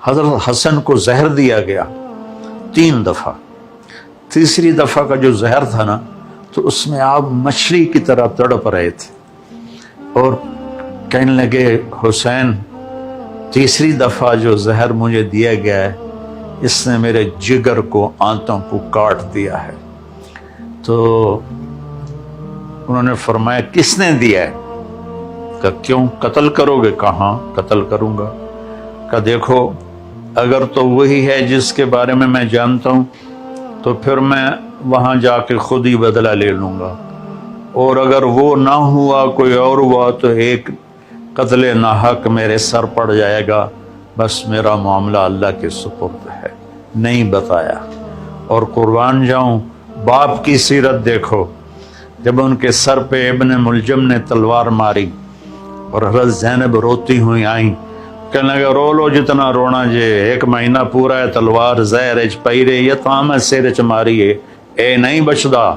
حضرت حسن کو زہر دیا گیا 3 دفعہ. تیسری دفعہ کا جو زہر تھا نا تو اس میں آپ مچھلی کی طرح تڑپ رہے تھے اور کہنے لگے حسین تیسری دفعہ جو زہر مجھے دیا گیا ہے اس نے میرے جگر کو آنتوں کو کاٹ دیا ہے. تو انہوں نے فرمایا کس نے دیا ہے؟ کہ کیوں قتل کرو گے؟ کہاں قتل کروں گا. کہ دیکھو اگر تو وہی ہے جس کے بارے میں میں جانتا ہوں تو پھر میں وہاں جا کے خود ہی بدلہ لے لوں گا، اور اگر وہ نہ ہوا کوئی اور ہوا تو ایک قتل ناحق میرے سر پڑ جائے گا. بس میرا معاملہ اللہ کے سپرد ہے. نہیں بتایا. اور قربان جاؤں باپ کی سیرت دیکھو، جب ان کے سر پہ ابن ملجم نے تلوار ماری اور حضرت زینب روتی ہوئی آئیں، کہنے لگا رو لو جتنا رونا جے، 1 مہینہ پورا ہے تلوار زہرچ پئی رہی ہے تام سیرچ ماری ہے اے نہیں بچدا.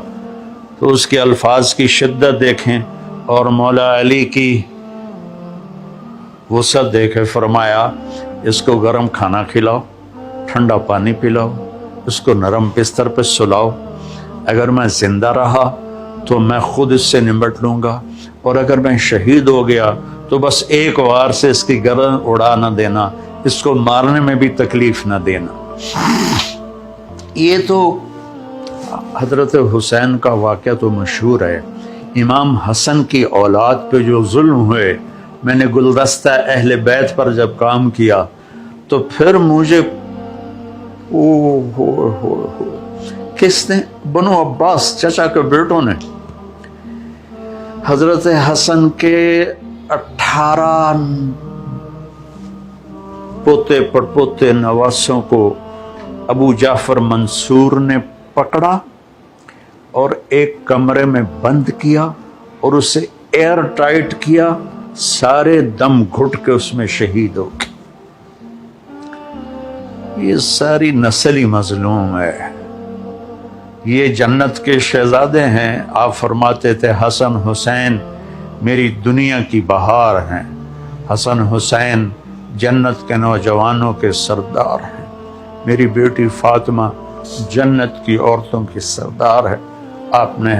تو اس کے الفاظ کی شدت دیکھیں اور مولا علی کی وسعت دیکھیں. فرمایا اس کو گرم کھانا کھلاؤ، ٹھنڈا پانی پلاؤ، اس کو نرم بستر پہ سلاؤ. اگر میں زندہ رہا تو میں خود اس سے نمٹ لوں گا، اور اگر میں شہید ہو گیا تو بس ایک وار سے اس کی گردن اڑا نہ دینا، اس کو مارنے میں بھی تکلیف نہ دینا. یہ تو حضرت حسین کا واقعہ تو مشہور ہے. امام حسن کی اولاد پہ جو ظلم ہوئے، میں نے گلدستہ اہل بیت پر جب کام کیا تو پھر مجھے کس نے؟ بنو عباس چچا کے بیٹوں نے حضرت حسن کے 18 پوتے پڑپوتے نواسوں کو ابو جعفر منصور نے پکڑا اور ایک کمرے میں بند کیا اور اسے ایئر ٹائٹ کیا. سارے دم گھٹ کے اس میں شہید ہو گئے. یہ ساری نسل ہی مظلوم ہے. یہ جنت کے شہزادے ہیں. آپ فرماتے تھے حسن حسین میری دنیا کی بہار ہیں، حسن حسین جنت کے نوجوانوں کے سردار ہیں، میری بیٹی فاطمہ جنت کی عورتوں کی سردار ہے. آپ نے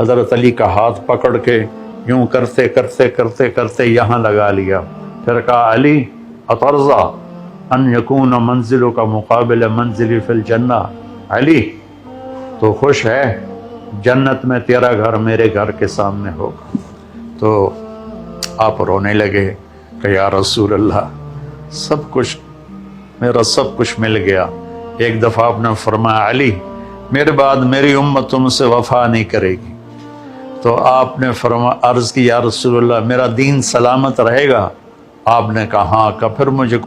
حضرت علی کا ہاتھ پکڑ کے یوں کرتے کرتے کرتے کرتے یہاں لگا لیا. پھر کہا علی اترضا ان یکون منزلوں کا مقابل منزلی فی الجنہ، علی تو خوش ہے جنت میں تیرا گھر میرے گھر کے سامنے ہوگا. تو آپ رونے لگے کہ یا رسول اللہ سب کچھ میرا سب کچھ مل گیا. ایک دفعہ آپ نے فرمایا علی میرے بعد میری امت تم سے وفا نہیں کرے گی. تو آپ نے عرض کی یا رسول اللہ میرا دین سلامت رہے گا؟ آپ نے کہا ہاں. کہ پھر مجھے